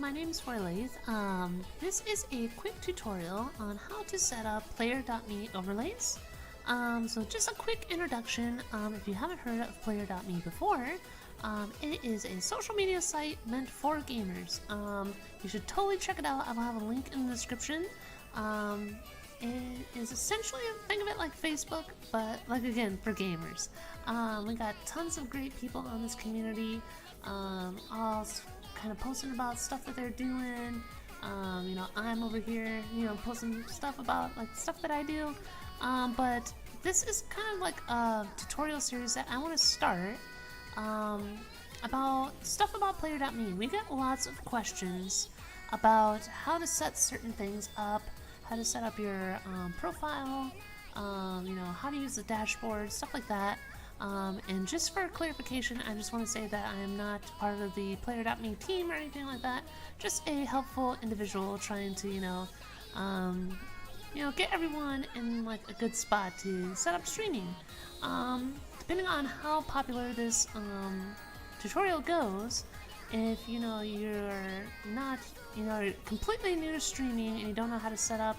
my name is Forlaith. This is a quick tutorial on how to set up player.me overlays. So just a quick introduction, if you haven't heard of player.me before, it is a social media site meant for gamers. You should totally check it out. I will have a link in the description. It is essentially, think of it like Facebook, but like again, for gamers. We got tons of great people on this community, all kind of posting about stuff that they're doing. I'm over here, posting stuff about like stuff that I do. But this is kind of like a tutorial series that I want to start about stuff about player.me. We get lots of questions about how to set certain things up, how to set up your profile, how to use the dashboard, stuff like that. And just for clarification, I just want to say that I am not part of the player.me team or anything like that. Just a helpful individual trying to, get everyone in like a good spot to set up streaming. Depending on how popular this tutorial goes, if you're not completely new to streaming and you don't know how to set up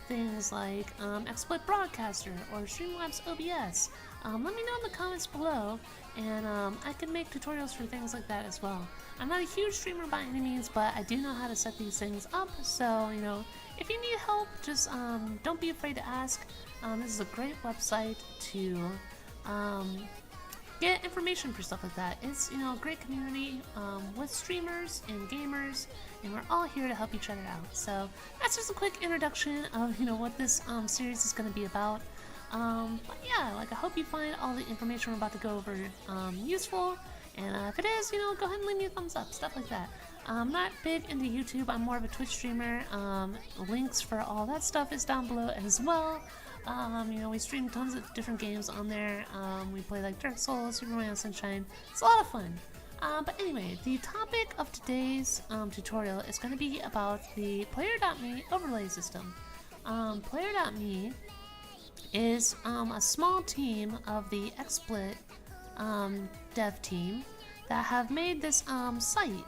things like XSplit Broadcaster or Streamlabs OBS, let me know in the comments below, and I can make tutorials for things like that as well. I'm not a huge streamer by any means, but I do know how to set these things up, so if you need help, just don't be afraid to ask. This is a great website to get information for stuff like that. It's a great community with streamers and gamers, and we're all here to help each other out. So that's just a quick introduction of what this series is going to be about. But yeah, I hope you find all the information we're about to go over useful, and if it is, go ahead and leave me a thumbs up, stuff like that. I'm not big into YouTube. I'm more of a Twitch streamer. Links for all that stuff is down below as well. We stream tons of different games on there. We play like Dark Souls, Super Mario Sunshine. It's a lot of fun. But anyway, the topic of today's tutorial is going to be about the player.me overlay system. Player.me is a small team of the XSplit dev team that have made this site,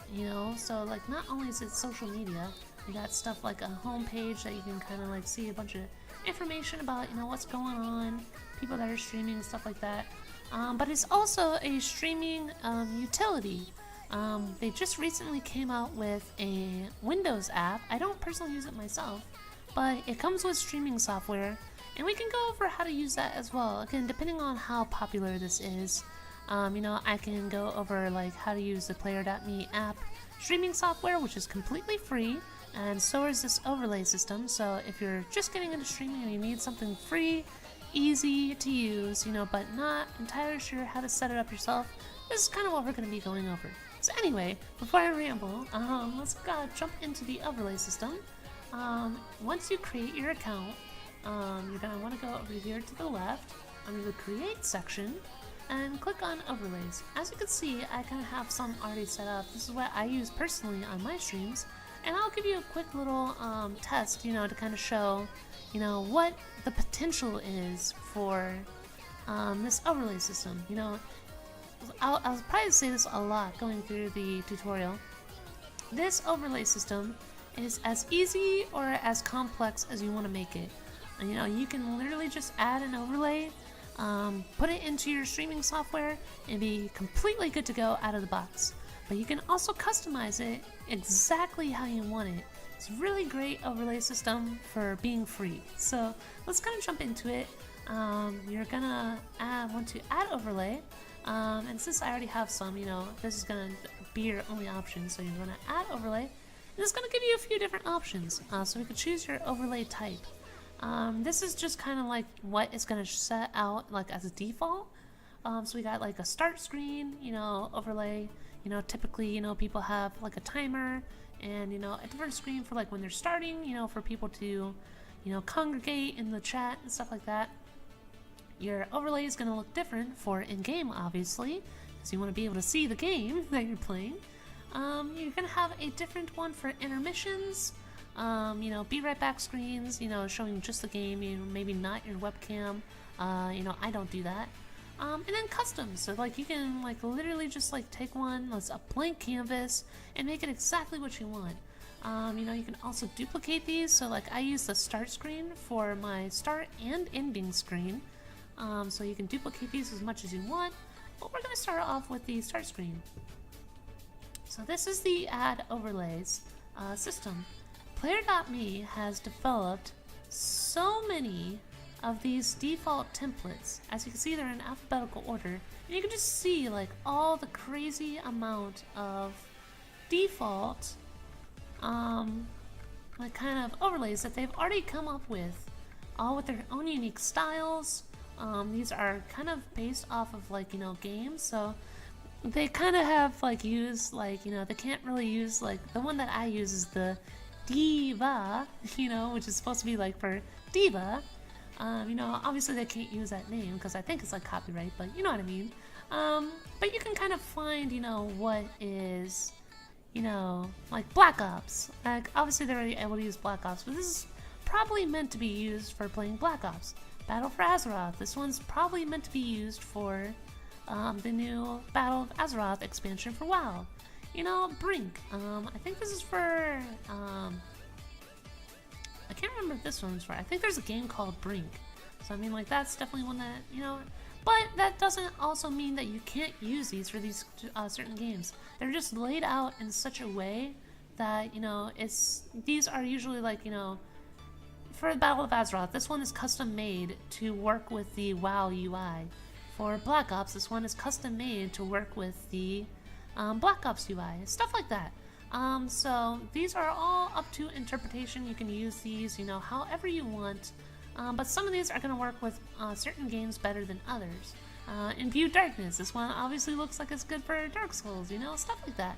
so like not only is it social media, we got stuff like a home page that you can kind of like see a bunch of information about what's going on, people that are streaming, stuff like that, but it's also a streaming utility. They just recently came out with a Windows app. I don't personally use it myself, but it comes with streaming software, and we can go over how to use that as well. Again, depending on how popular this is, I can go over like how to use the player.me app streaming software, which is completely free, and so is this overlay system. So if you're just getting into streaming and you need something free, easy to use, but not entirely sure how to set it up yourself, this is kind of what we're going to be going over. So anyway, before I ramble, let's jump into the overlay system. Once you create your account, you're going to want to go over here to the left under the Create section and click on Overlays. As you can see, I kind of have some already set up. This is what I use personally on my streams, and I'll give you a quick little test, to kind of show, what the potential is for this overlay system. I'll probably say this a lot going through the tutorial. This overlay system is as easy or as complex as you want to make it. You can literally just add an overlay, put it into your streaming software, and be completely good to go out of the box. But you can also customize it exactly how you want it. It's a really great overlay system for being free. So let's kind of jump into it. You're gonna want to add overlay, and since I already have some, this is gonna be your only option. So you're gonna add overlay, and it's gonna give you a few different options. So we could choose your overlay type. This is just kind of like what it's going to set out like as a default. So we got like a start screen, overlay. Typically, people have like a timer and, a different screen for like when they're starting, for people to, congregate in the chat and stuff like that. Your overlay is going to look different for in-game, obviously, because you want to be able to see the game that you're playing. You're going to have a different one for intermissions. Be right back screens, showing just the game, maybe not your webcam. I don't do that. And then custom, so like you can like literally just like take one, let's a blank canvas, and make it exactly what you want. You know, you can also duplicate these, so like I use the start screen for my start and ending screen. So you can duplicate these as much as you want, but we're going to start off with the start screen. So this is the add overlays system. Player.me has developed so many of these default templates. As you can see, they're in alphabetical order, and you can just see like all the crazy amount of default like kind of overlays that they've already come up with, all with their own unique styles. These are kind of based off of like, you know, games, so they kind of have like used like, you know, they can't really use like the one that I use is the diva, you know, which is supposed to be like for diva. You know, obviously they can't use that name because I think it's like copyright, but you know what I mean. But you can kind of find, you know, what is, you know, like Black Ops. Like obviously they're already able to use Black Ops, but this is probably meant to be used for playing Black Ops. Battle for Azeroth. This one's probably meant to be used for the new Battle of Azeroth expansion for WoW. You know, Brink. I think this is for I can't remember what this one's for. I think there's a game called Brink. So I mean, like, that's definitely one that, you know, but that doesn't also mean that you can't use these for these certain games. They're just laid out in such a way that, you know, these are usually like, you know, for the Battle of Azeroth, this one is custom made to work with the WoW UI. For Black Ops, this one is custom made to work with the Black Ops UI, stuff like that. So these are all up to interpretation. You can use these, you know, however you want. But some of these are going to work with certain games better than others. Imbue Darkness, this one obviously looks like it's good for Dark Souls, you know, stuff like that.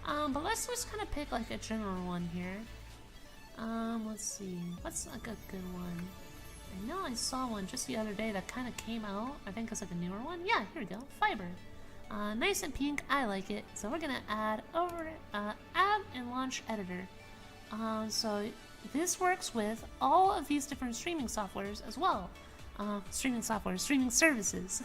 But let's just kind of pick like a general one here. Let's see, what's like a good one? I know I saw one just the other day that kind of came out. I think it's like a newer one. Yeah, here we go, Fiber. Nice and pink, I like it. So we're gonna add and launch editor. So this works with all of these different streaming softwares as well. Streaming services.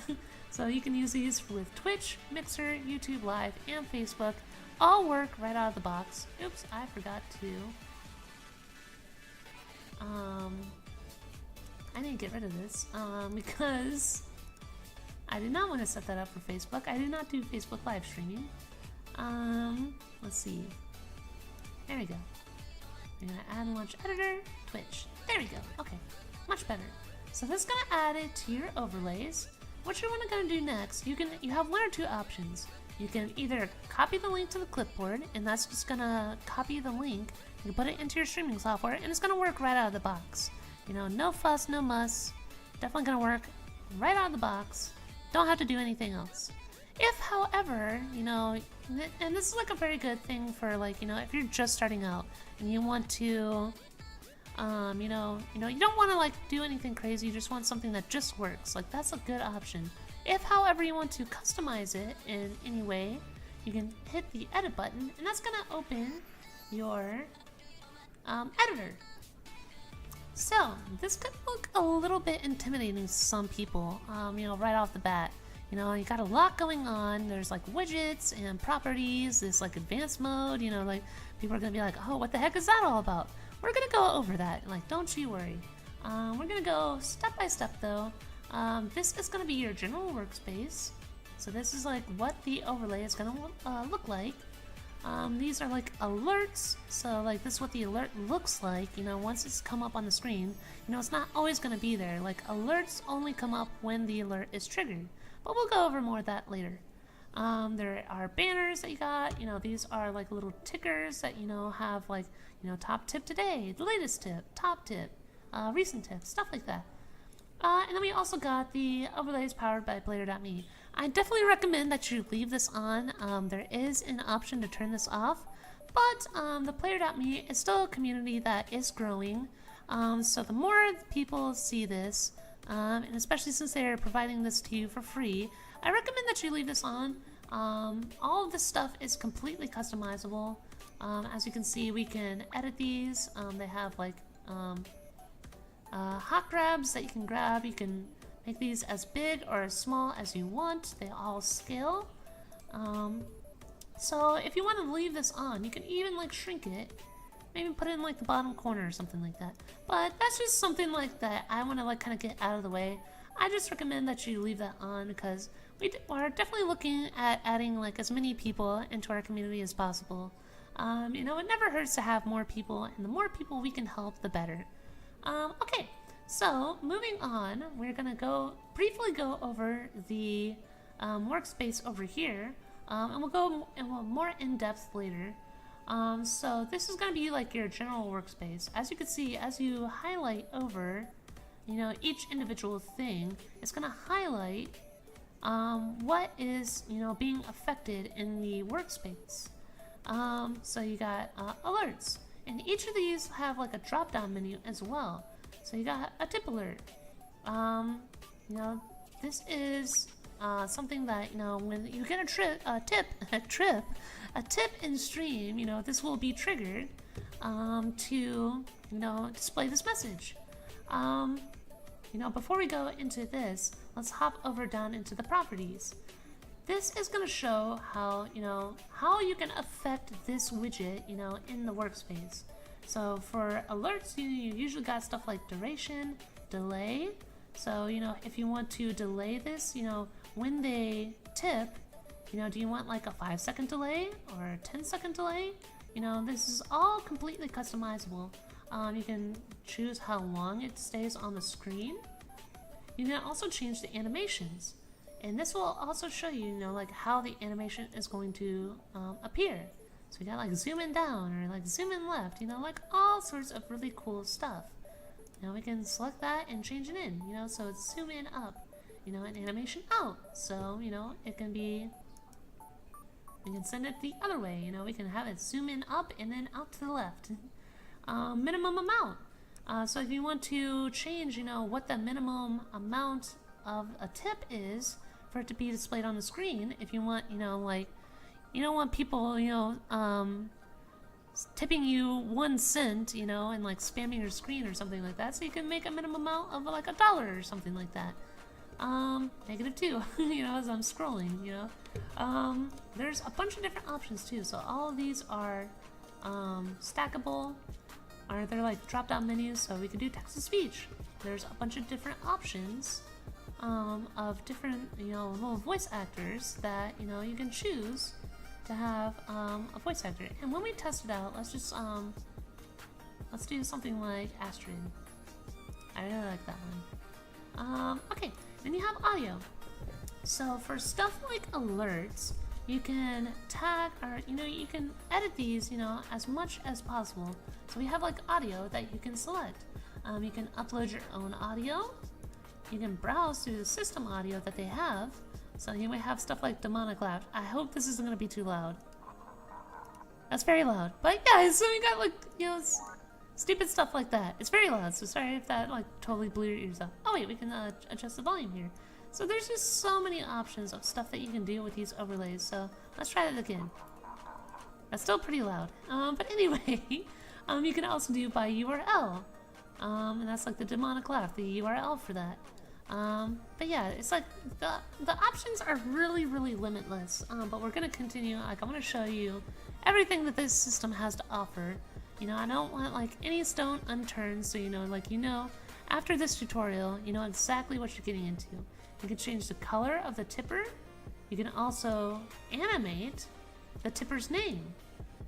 So you can use these with Twitch, Mixer, YouTube Live, and Facebook. All work right out of the box. Oops, I forgot to. I didn't get rid of this because I did not want to set that up for Facebook. I did not do Facebook live streaming. Let's see. There we go. We're gonna add launch editor, Twitch. There we go. Okay, much better. So this is gonna add it to your overlays. What you're gonna do next, you have one or two options. You can either copy the link to the clipboard, and that's just gonna copy the link. You can put it into your streaming software, and it's gonna work right out of the box. You know, no fuss, no muss. Definitely gonna work right out of the box. Don't have to do anything else. If, however, you know, and this is like a very good thing for like, you know, if you're just starting out and you want to, you know, you don't want to like do anything crazy. You just want something that just works. Like that's a good option. If, however, you want to customize it in any way, you can hit the edit button, and that's gonna open your editor. So this could look a little bit intimidating to some people, you know, right off the bat. You know, you got a lot going on. There's like widgets and properties, this like advanced mode, you know, like people are gonna be like, oh, what the heck is that all about? We're gonna go over that, like, don't you worry. We're gonna go step by step though. This is gonna be your general workspace. So this is like what the overlay is gonna look like. These are like alerts, so like this is what the alert looks like, you know, once it's come up on the screen. You know, it's not always going to be there. Like alerts only come up when the alert is triggered, but we'll go over more of that later. There are banners that you got, you know, these are like little tickers that, you know, have like, you know, top tip today, the latest tip, top tip, recent tip, stuff like that. And then we also got the overlays powered by player.me. I definitely recommend that you leave this on. There is an option to turn this off, but the player.me is still a community that is growing. So the more people see this, and especially since they're providing this to you for free, I recommend that you leave this on. All of this stuff is completely customizable. As you can see, we can edit these. They have like hot grabs that you can grab. You can make these as big or as small as you want. They all scale. So if you want to leave this on, you can even like shrink it. Maybe put it in like the bottom corner or something like that. But that's just something like that I want to like kind of get out of the way. I just recommend that you leave that on because we're definitely looking at adding like as many people into our community as possible. You know, it never hurts to have more people, and the more people we can help, the better. Okay, so moving on, we're gonna briefly go over the workspace over here, and we'll go more in depth later. So this is going to be like your general workspace. As you can see, as you highlight over, you know, each individual thing, it's going to highlight what is, you know, being affected in the workspace. So you got alerts, and each of these have like a drop-down menu as well. So you got a tip alert. You know, this is something that, you know, when you get a tip in stream, you know, this will be triggered to, you know, display this message. You know, before we go into this, let's hop over down into the properties. This is going to show how, you know, how you can affect this widget, you know, in the workspace. So for alerts, you usually got stuff like duration, delay. So, you know, if you want to delay this, you know, when they tip, you know, do you want like a 5-second delay or a 10-second delay? You know, this is all completely customizable. You can choose how long it stays on the screen. You can also change the animations. And this will also show you, you know, like how the animation is going to appear. So you got like zoom in down or like zoom in left, you know, like all sorts of really cool stuff. Now we can select that and change it in, you know, so it's zoom in up, you know, and animation out. So, you know, it can be, we can send it the other way, you know, we can have it zoom in up and then out to the left. Minimum amount. So if you want to change, you know, what the minimum amount of a tip is for it to be displayed on the screen, if you want, you know, like, you don't want people, you know, tipping you 1 cent, you know, and like spamming your screen or something like that. So you can make a minimum amount of like $1 or something like that. -2, you know, as I'm scrolling, you know. There's a bunch of different options too. So all of these are stackable, or they're like drop-down menus. So we could do text-to-speech. There's a bunch of different options of different, you know, little voice actors that, you know, you can choose to have a voice actor. And when we test it out, let's just let's do something like Astrid. I really like that one. Okay, then you have audio. So for stuff like alerts, you can tag, or, you know, you can edit these, you know, as much as possible. So we have like audio that you can select. You can upload your own audio. You can browse through the system audio that they have. So you might have stuff like demonic laugh. I hope this isn't gonna be too loud. That's very loud. But yeah, so you got like, you know, stupid stuff like that. It's very loud, so sorry if that like totally blew your ears out. Oh wait, we can adjust the volume here. So there's just so many options of stuff that you can do with these overlays. So let's try that again. That's still pretty loud. But anyway, you can also do by URL. And that's like the demonic laugh, the URL for that. But yeah, it's like the options are really, really limitless. But we're gonna continue. Like, I'm gonna show you everything that this system has to offer. You know, I don't want like any stone unturned, so you know, like, you know, after this tutorial, you know exactly what you're getting into. You can change the color of the tipper. You can also animate the tipper's name.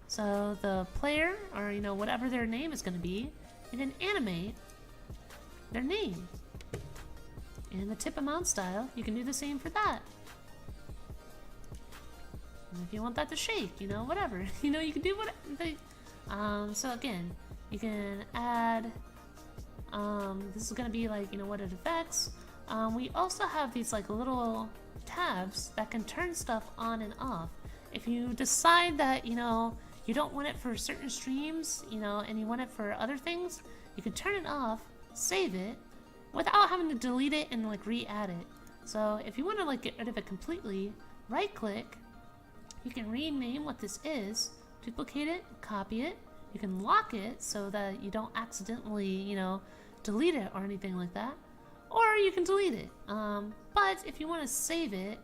So the player, or, you know, whatever their name is gonna be, you can animate their name. And the tip amount style, you can do the same for that. And if you want that to shake, you know, whatever. You know, you can do what they... so again, you can add... this is gonna be like, you know, what it affects. We also have these like little tabs that can turn stuff on and off. If you decide that, you know, you don't want it for certain streams, you know, and you want it for other things, you can turn it off, save it, without having to delete it and like re-add it. So if you want to like get rid of it completely, right click, you can rename what this is, duplicate it, copy it, you can lock it so that you don't accidentally, you know, delete it or anything like that. or you can delete it. But if you want to save it,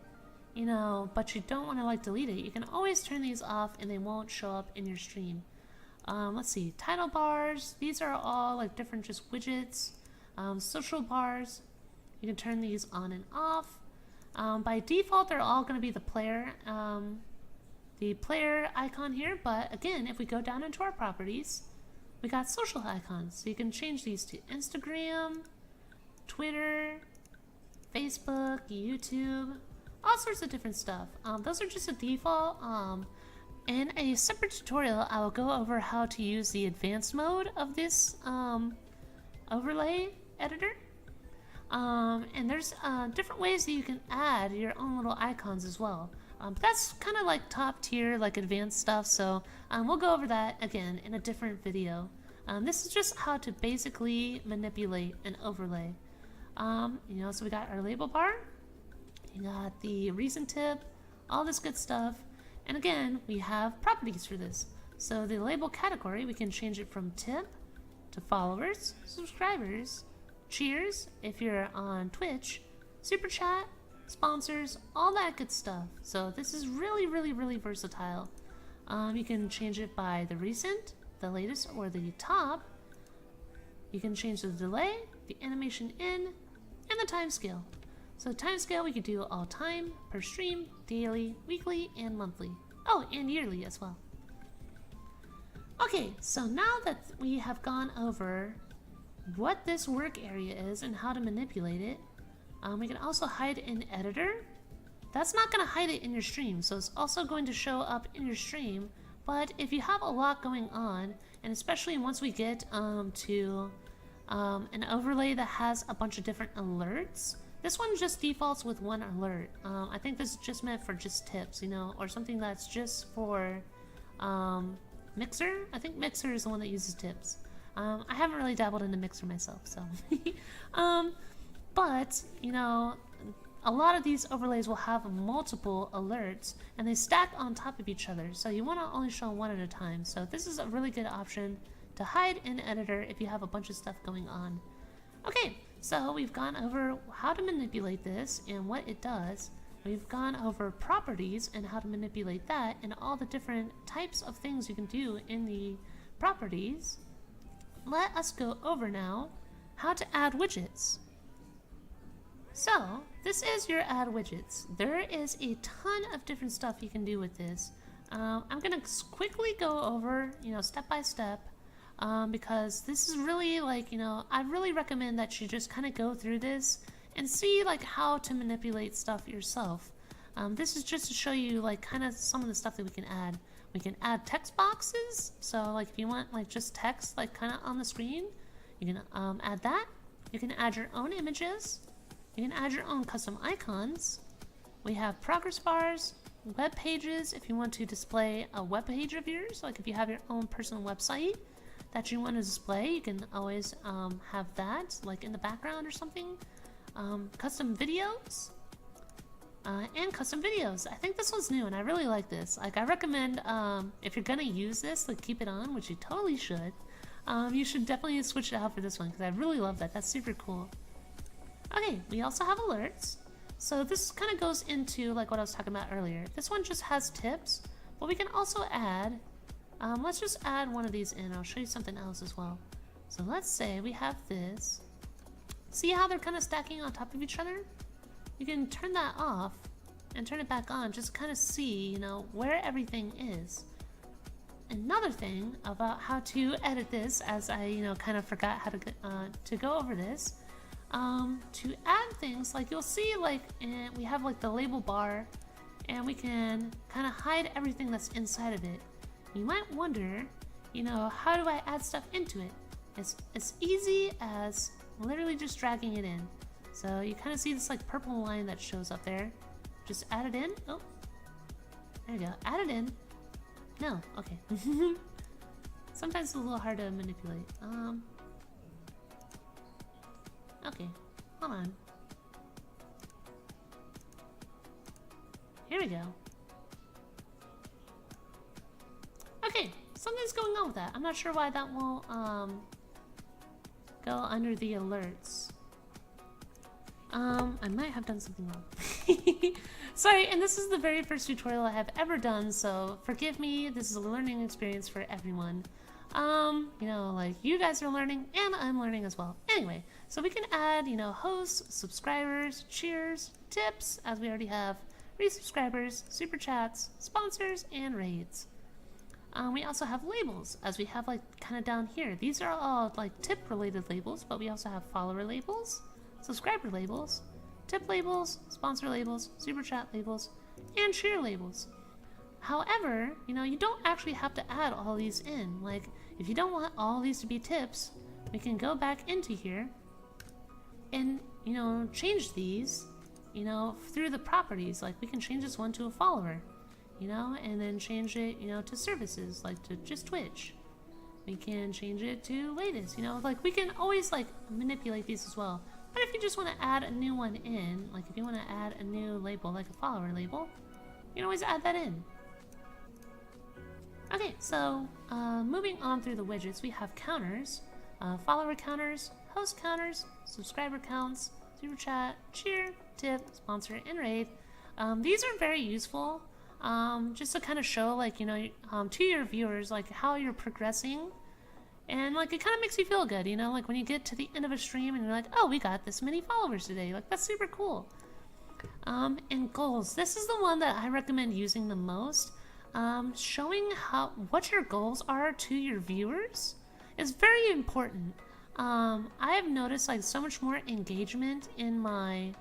but you don't want to like delete it, you can always turn these off and they won't show up in your stream. Let's see, title bars, these are all like different just widgets. Social bars, you can turn these on and off. By default, they're all going to be the player icon here, but again, if we go down into our properties, we got social icons. So you can change these to Instagram, Twitter, Facebook, YouTube, all sorts of different stuff. Those are just a default. In a separate tutorial, I will go over how to use the advanced mode of this overlay editor. And there's different ways that you can add your own little icons as well. But that's kind of like top tier, like advanced stuff, so we'll go over that again in a different video. This is just how to basically manipulate an overlay. So we got our label bar, you got the recent tip, all this good stuff, and again, we have properties for this. So the label category, we can change it from tip to followers, subscribers, cheers if you're on Twitch, super chat, sponsors, all that good stuff. So this is really, really, really versatile. You can change it by the recent, the latest, or the top. You can change the delay, the animation in, and the time scale. So time scale, we could do all time, per stream, daily, weekly, and monthly. Oh, and yearly as well. Okay, so now that we have gone over what this work area is and how to manipulate it, we can also hide in editor. That's not going to hide it in your stream, so it's also going to show up in your stream. But if you have a lot going on, and especially once we get to an overlay that has a bunch of different alerts, this one just defaults with one alert. I think this is just meant for just tips, or something that's just for Mixer. I think Mixer is the one that uses tips. I haven't really dabbled into Mixer myself, so. But, a lot of these overlays will have multiple alerts, and they stack on top of each other, so you want to only show one at a time. So this is a really good option to hide in editor if you have a bunch of stuff going on. Okay, so we've gone over how to manipulate this and what it does. We've gone over properties and how to manipulate that and all the different types of things you can do in the properties. Let us go over now how to add widgets. So this is your add widgets. There is a ton of different stuff you can do with this. I'm gonna quickly go over, step by step, because this is really like, I really recommend that you just kind of go through this and see like how to manipulate stuff yourself. This is just to show you like kind of some of the stuff that we can add. We can add text boxes, so like if you want like just text like kind of on the screen, you can add that. You can add your own images. You can add your own custom icons. We have progress bars, web pages if you want to display a web page of yours, like if you have your own personal website that you want to display, you can always have that like in the background or something. Custom videos. And custom videos. I think this one's new and I really like this. Like I recommend if you're gonna use this, like keep it on, which you totally should. You should definitely switch it out for this one because I really love that. That's super cool. Okay, we also have alerts. So this kind of goes into like what I was talking about earlier. This one just has tips, but we can also add, let's just add one of these in. I'll show you something else as well. So let's say we have this. See how they're kind of stacking on top of each other? You can turn that off and turn it back on, just kind of see, where everything is. Another thing about how to edit this, as I, kind of forgot how to go over this, to add things, like you'll see, like, we have like the label bar, and we can kind of hide everything that's inside of it. You might wonder, how do I add stuff into it? It's as easy as literally just dragging it in. So you kind of see this like purple line that shows up there. Just add it in. Oh, there you go. Add it in. No, okay. Sometimes it's a little hard to manipulate. Okay, hold on. Here we go. Okay, something's going on with that. I'm not sure why that won't go under the alerts. I might have done something wrong. Sorry, and this is the very first tutorial I have ever done, so forgive me. This is a learning experience for everyone. You know, like you guys are learning and I'm learning as well. Anyway, so we can add, you know, hosts, subscribers, cheers, tips, as we already have, resubscribers, super chats, sponsors, and raids. We also have labels, as we have like kind of down here. These are all like tip related labels, but we also have follower labels, subscriber labels, tip labels, sponsor labels, super chat labels, and cheer labels. However, you know, you don't actually have to add all these in. Like, if you don't want all these to be tips, we can go back into here and, you know, change these, you know, through the properties. Like, we can change this one to a follower, you know, and then change it, you know, to services, like to just Twitch. We can change it to latest, you know, like we can always like manipulate these as well. But if you just want to add a new one in, like if you want to add a new label, like a follower label, you can always add that in. Okay, so moving on through the widgets, we have counters, follower counters, host counters, subscriber counts, super chat, cheer, tip, sponsor, and raid. These are very useful, just to kind of show, like, you know, to your viewers, like how you're progressing, and like it kind of makes you feel good, you know, like when you get to the end of a stream and you're like, oh, we got this many followers today, like that's super cool. And goals, this is the one that I recommend using the most. Showing what your goals are to your viewers is very important. I have noticed like so much more engagement in my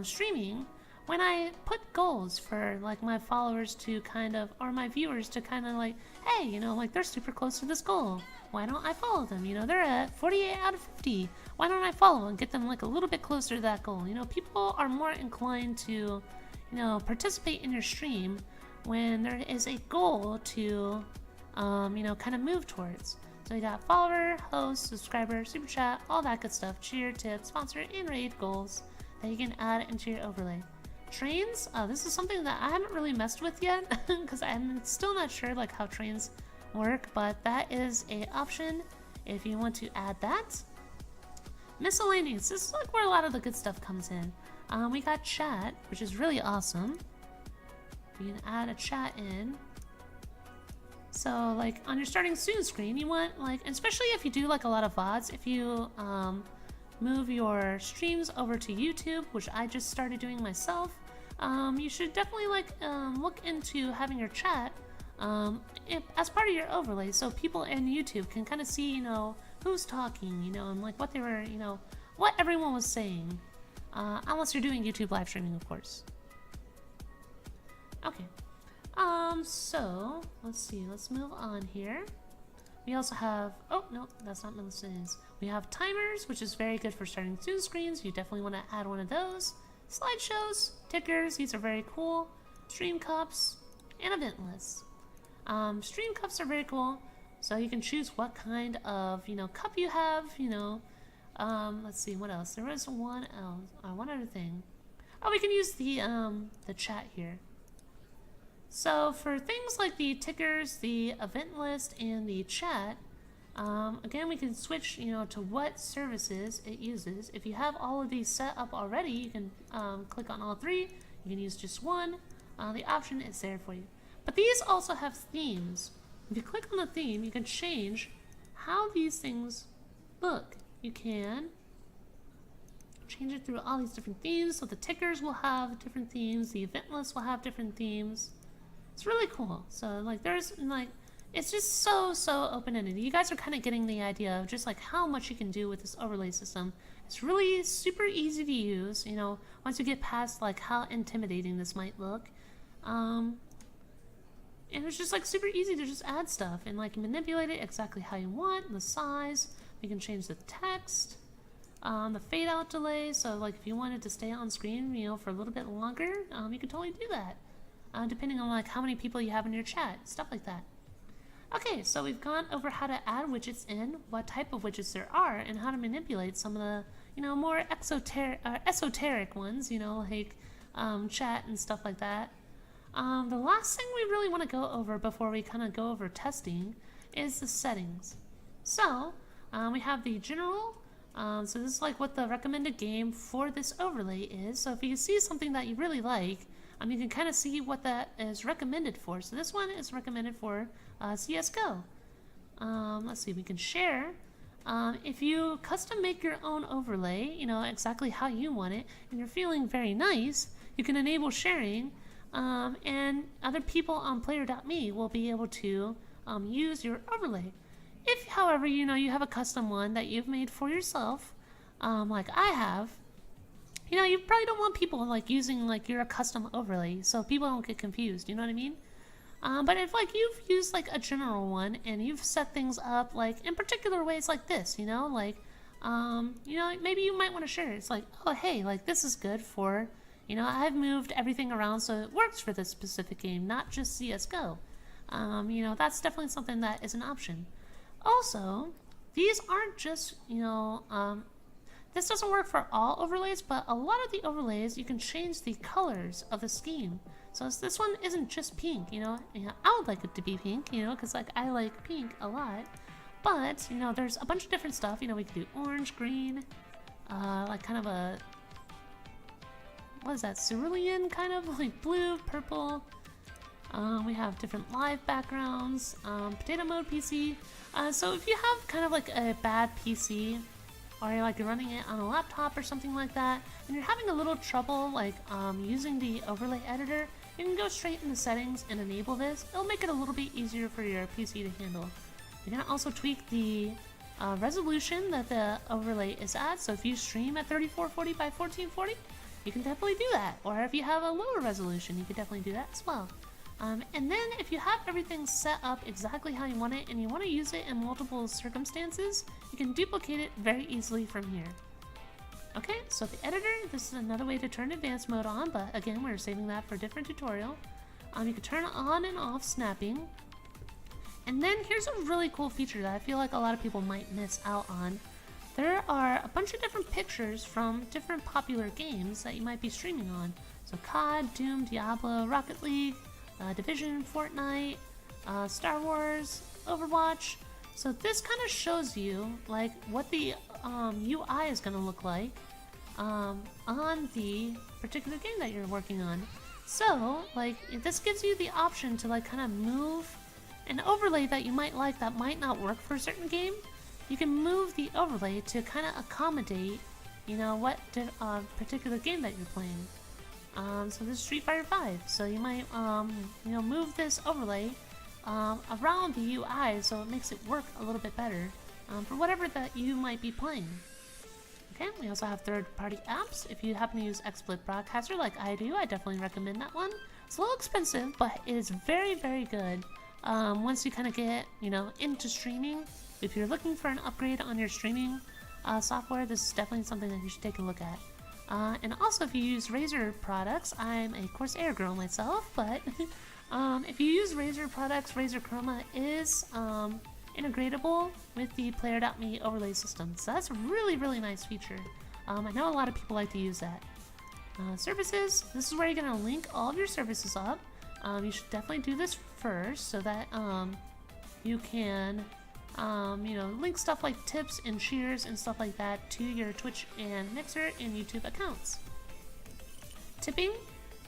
streaming when I put goals for like my followers to kind of, or my viewers to kind of like, hey, you know, like they're super close to this goal. Why don't I follow them? You know, they're at 48 out of 50. Why don't I follow and get them like a little bit closer to that goal? You know, people are more inclined to, you know, participate in your stream when there is a goal to, you know, kind of move towards. So we got follower, host, subscriber, super chat, all that good stuff, cheer, tip, sponsor, and raid goals that you can add into your overlay. Trains, this is something that I haven't really messed with yet because I'm still not sure like how trains work, but that is a option if you want to add that. Miscellaneous, this is like where a lot of the good stuff comes in. We got chat, which is really awesome. You can add a chat in. So like on your starting soon screen, you want like, especially if you do like a lot of VODs, if you move your streams over to YouTube, which I just started doing myself, you should definitely like look into having your chat as part of your overlay, so people in YouTube can kind of see, you know, who's talking, you know, and like what they were, you know, what everyone was saying, unless you're doing YouTube live streaming, of course. Okay, so let's see, let's move on here. We also have, oh no, that's not miscellaneous. We have timers, which is very good for starting soon screens. You definitely want to add one of those. Slideshows, tickers, these are very cool. Stream cups, and event lists. Stream cups are very cool, so you can choose what kind of, you know, cup you have, you know. Let's see, what else? There was one other thing. Oh, we can use the chat here. So for things like the tickers, the event list, and the chat, again, we can switch, you know, to what services it uses. If you have all of these set up already, you can click on all three. You can use just one. The option is there for you. But these also have themes. If you click on the theme, you can change how these things look. You can change it through all these different themes. So the tickers will have different themes. The event list will have different themes. It's really cool. So like there's like, it's just so open-ended. You guys are kind of getting the idea of just like how much you can do with this overlay system. It's really super easy to use, you know, once you get past like how intimidating this might look. And it's just like super easy to just add stuff and like manipulate it exactly how you want, and the size. You can change the text, the fade out delay. So like if you wanted to stay on screen, you know, for a little bit longer, you can totally do that. Depending on like how many people you have in your chat, stuff like that. Okay, so we've gone over how to add widgets in, what type of widgets there are, and how to manipulate some of the, you know, more esoteric ones, you know, like chat and stuff like that. The last thing we really want to go over before we kind of go over testing is the settings. So we have the general, So this is like what the recommended game for this overlay is. So if you see something that you really like, you can kind of see what that is recommended for. So this one is recommended for CSGO. Let's see, we can share. If you custom make your own overlay, exactly how you want it, and you're feeling very nice, you can enable sharing, and other people on player.me will be able to use your overlay. If, however, you have a custom one that you've made for yourself, like I have, you probably don't want people like using like your custom overlay, so people don't get confused. You know what I mean? But if like you've used like a general one and you've set things up like in particular ways like this, maybe you might want to share it. It's like, oh hey, like this is good for, I've moved everything around so it works for this specific game, not just CS:GO. That's definitely something that is an option. Also, these aren't just, this doesn't work for all overlays, but a lot of the overlays, you can change the colors of the scheme. So this one isn't just pink, I would like it to be pink, because like I like pink a lot. But, there's a bunch of different stuff, we could do orange, green, like kind of a, what is that, cerulean kind of, like blue, purple. We have different live backgrounds, potato mode PC. So if you have kind of like a bad PC, or you're running it on a laptop or something like that, and you're having a little trouble like using the overlay editor, you can go straight into settings and enable this. It'll make it a little bit easier for your PC to handle. You can also tweak the resolution that the overlay is at. So if you stream at 3440 by 1440, you can definitely do that. Or if you have a lower resolution, you can definitely do that as well. And then if you have everything set up exactly how you want it and you want to use it in multiple circumstances, you can duplicate it very easily from here. Okay, so the editor, this is another way to turn advanced mode on, but again, we're saving that for a different tutorial. You can turn on and off snapping. And then here's a really cool feature that I feel like a lot of people might miss out on. There are a bunch of different pictures from different popular games that you might be streaming on. So COD, Doom, Diablo, Rocket League, Division, Fortnite, Star Wars, Overwatch. So this kind of shows you like what the UI is going to look like on the particular game that you're working on. So like this gives you the option to like kind of move an overlay that you might like that might not work for a certain game. You can move the overlay to kind of accommodate, what particular game that you're playing. So this is Street Fighter 5, so you might, move this overlay around the UI so it makes it work a little bit better for whatever that you might be playing. Okay, we also have third-party apps. If you happen to use XSplit Broadcaster like I do, I definitely recommend that one. It's a little expensive, but it is very, very good once you kind of get, into streaming. If you're looking for an upgrade on your streaming software, this is definitely something that you should take a look at. And also if you use Razer products, I'm a Corsair girl myself, but if you use Razer products, Razer Chroma is integratable with the Player.me overlay system. So that's a really, really nice feature. I know a lot of people like to use that. Services, this is where you're going to link all of your services up. You should definitely do this first so that you can link stuff like tips and cheers and stuff like that to your Twitch and Mixer and YouTube accounts. Tipping.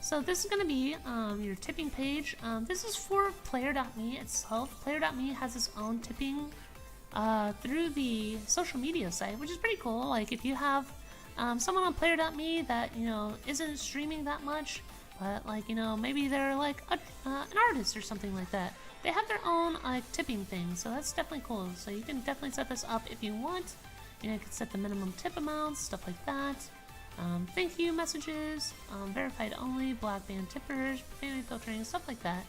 So this is going to be your tipping page. This is for Player.me itself. Player.me has its own tipping through the social media site, which is pretty cool. Like if you have someone on Player.me that, isn't streaming that much, but like, maybe they're like an artist or something like that. They have their own like tipping thing, so that's definitely cool. So you can definitely set this up if you want. You can set the minimum tip amounts, stuff like that. Thank you messages, verified only, black band tippers, family filtering, stuff like that.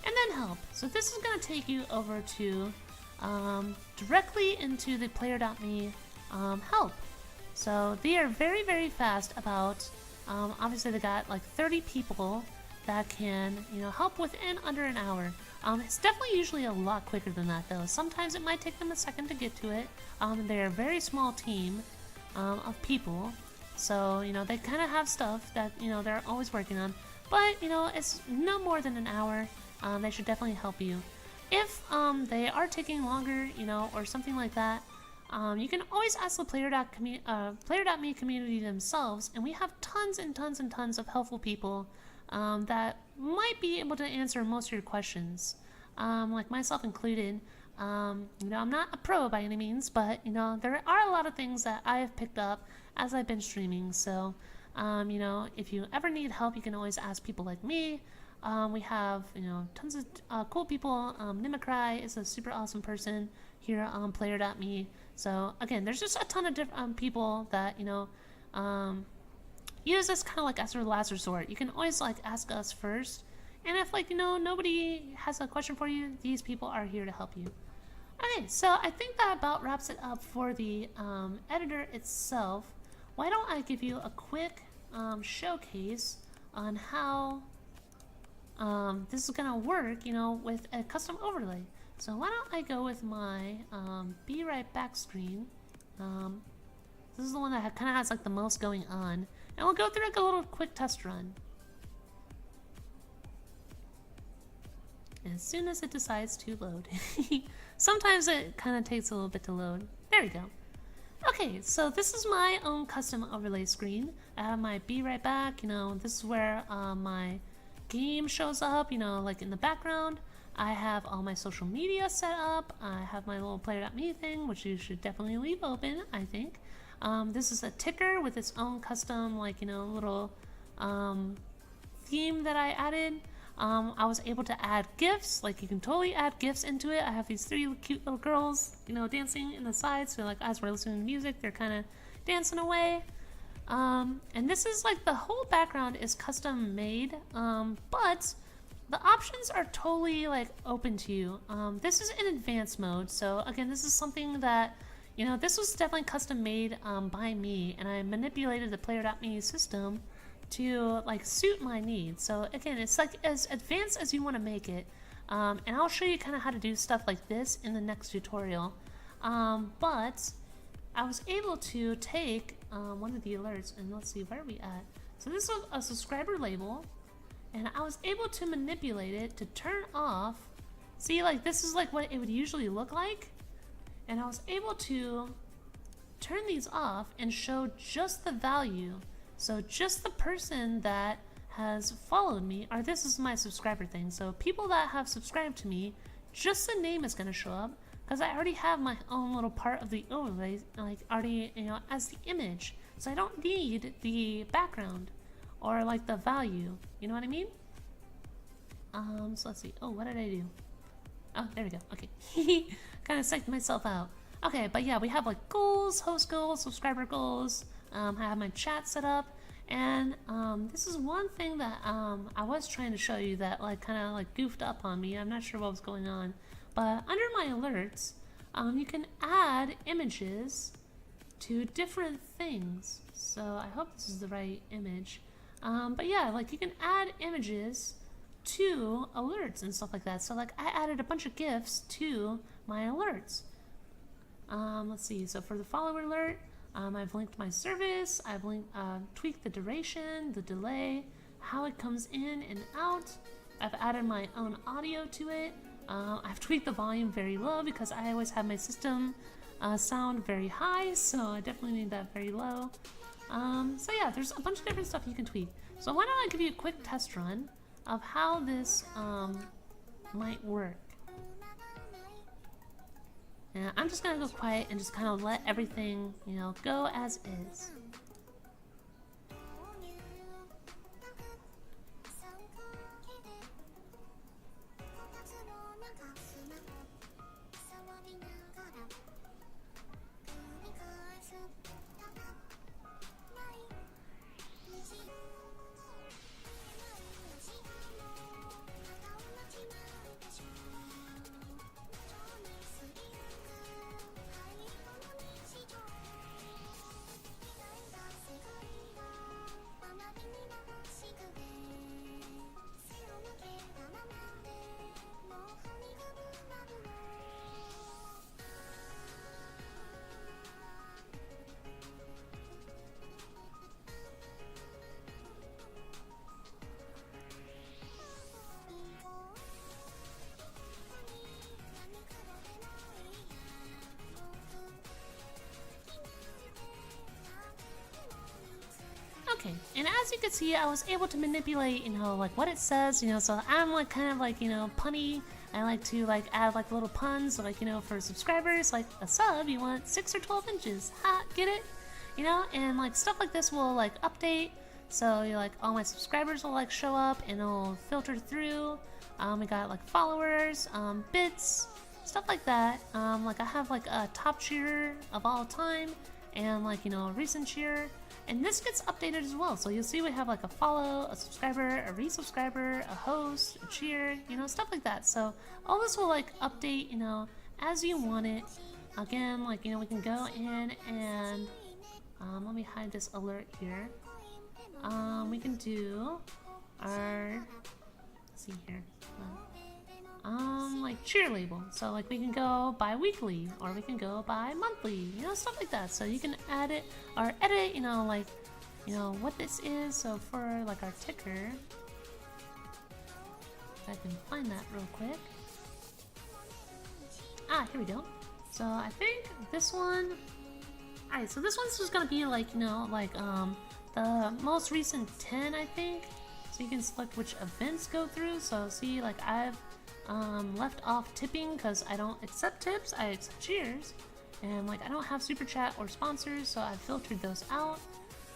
And then help. So this is going to take you over to directly into the Player.me help. So they are very, very fast about, obviously they got like 30 people that can, help within under an hour. It's definitely usually a lot quicker than that though. Sometimes it might take them a second to get to it. They're a very small team of people. So, they kind of have stuff that, they're always working on. But, it's no more than an hour. They should definitely help you. If they are taking longer, or something like that, you can always ask the Player.me community themselves, and we have tons and tons and tons of helpful people that might be able to answer most of your questions, like myself included. You know, I'm not a pro by any means, but you know, there are a lot of things that I have picked up as I've been streaming. So, you know, if you ever need help, you can always ask people like me. We have, you know, tons of cool people. Nimacry is a super awesome person here on Player.me. So again, there's just a ton of different people that, you know, use this kind of like as a last resort. You can always like ask us first, and if like, you know, nobody has a question for you, these people are here to help you. Okay, so I think that about wraps it up for the editor itself. Why don't I give you a quick showcase on how this is gonna work, you know, with a custom overlay. So why don't I go with my be right back screen. This is the one that kind of has like the most going on, and we'll go through like a little quick test run. As soon as it decides to load. Sometimes it kind of takes a little bit to load. There we go. Okay, so this is my own custom overlay screen. I have my be right back, you know, this is where my game shows up, you know, like in the background. I have all my social media set up. I have my little Player.me thing, which you should definitely leave open, I think. This is a ticker with its own custom, like, you know, little theme that I added. I was able to add GIFs, like you can totally add GIFs into it. I have these 3 cute little girls, you know, dancing in the sides. So like as we're listening to music, they're kind of dancing away. And this is like the whole background is custom made, but the options are totally like open to you. This is in advanced mode. So again, this is something that, you know, this was definitely custom made by me, and I manipulated the Player.me system to like suit my needs. So again, it's like as advanced as you want to make it, and I'll show you kind of how to do stuff like this in the next tutorial. But I was able to take one of the alerts, and let's see, where are we at? So this is a subscriber label, and I was able to manipulate it to turn off. See, like this is like what it would usually look like, and I was able to turn these off and show just the value. So just the person that has followed me, or this is my subscriber thing. So people that have subscribed to me, just the name is going to show up, because I already have my own little part of the overlay, like already, you know, as the image. So I don't need the background or like the value. You know what I mean? So let's see. Oh, what did I do? Oh, there we go. Okay. Kind of psyched myself out. Okay, but yeah, we have like goals, host goals, subscriber goals. I have my chat set up, and this is one thing that I was trying to show you that like kind of like goofed up on me. I'm not sure what was going on, but under my alerts, you can add images to different things. So I hope this is the right image. But yeah, like you can add images to alerts and stuff like that. So like I added a bunch of GIFs to my alerts. Let's see. So for the follower alert, I've linked my service, I've tweaked the duration, the delay, how it comes in and out. I've added my own audio to it. I've tweaked the volume very low because I always have my system sound very high, so I definitely need that very low. So yeah, there's a bunch of different stuff you can tweak. So why don't I give you a quick test run of how this might work. And I'm just gonna go quiet and just kind of let everything, you know, go as is. Okay, and as you can see, I was able to manipulate, you know, like what it says, you know, so I'm like kind of like, you know, punny. I like to like add like little puns, like, you know, for subscribers, like a sub, you want 6 or 12 inches, ha, get it? You know, and like stuff like this will like update, so you like all my subscribers will like show up and it'll filter through. We got like followers, bits, stuff like that. Like I have like a top cheer of all time and like, you know, a recent cheer. And this gets updated as well. So you'll see we have like a follow, a subscriber, a resubscriber, a host, a cheer, you know, stuff like that. So all this will like update, you know, as you want it. Again, like, you know, we can go in and let me hide this alert here. We can do our, let's see here. Like cheer label. So like we can go bi-weekly or we can go bi-monthly, you know, stuff like that. So you can add it or edit, you know, like, you know, what this is. So for like our ticker, if I can find that real quick. Ah, here we go. So I think this one, alright, so this one's just gonna be like, you know, like the most recent 10, I think. So you can select which events go through. So see, like I've left off tipping because I don't accept tips, I accept cheers, and like I don't have super chat or sponsors, so I've filtered those out.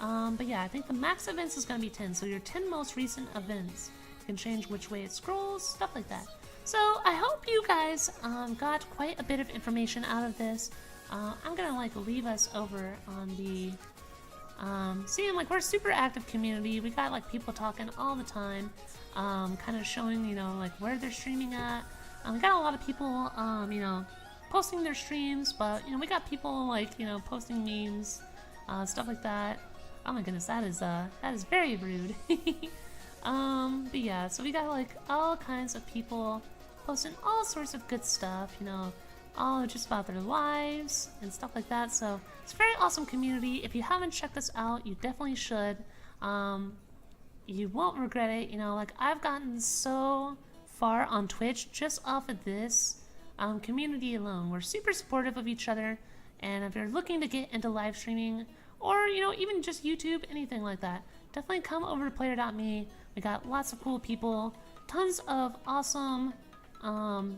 But yeah, I think the max events is gonna be 10, so your 10 most recent events. You can change which way it scrolls, stuff like that. So I hope you guys got quite a bit of information out of this. I'm gonna like leave us over on the seeing like we're a super active community. We got like people talking all the time, kind of showing, you know, like where they're streaming at. We got a lot of people, you know, posting their streams, but you know, we got people like, you know, posting memes, stuff like that. Oh my goodness, that is very rude. But yeah, so we got like all kinds of people posting all sorts of good stuff, you know, all just about their lives and stuff like that. So it's a very awesome community. If you haven't checked this out, you definitely should. You won't regret it. You know, like I've gotten so far on Twitch just off of this community alone. We're super supportive of each other, and if you're looking to get into live streaming or, you know, even just YouTube, anything like that, definitely come over to player.me. We got lots of cool people, tons of awesome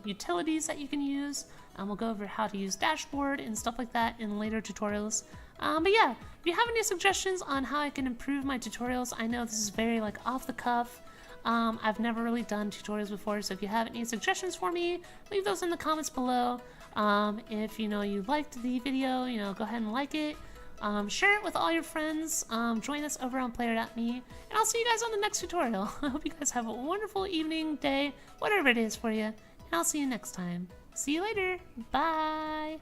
utilities that you can use. We'll go over how to use dashboard and stuff like that in later tutorials. But yeah, if you have any suggestions on how I can improve my tutorials, I know this is very like off the cuff. I've never really done tutorials before, so if you have any suggestions for me, leave those in the comments below. If you know you liked the video, you know, go ahead and like it. Share it with all your friends. Join us over on player.me, and I'll see you guys on the next tutorial. I hope you guys have a wonderful evening, day, whatever it is for you, and I'll see you next time. See you later. Bye.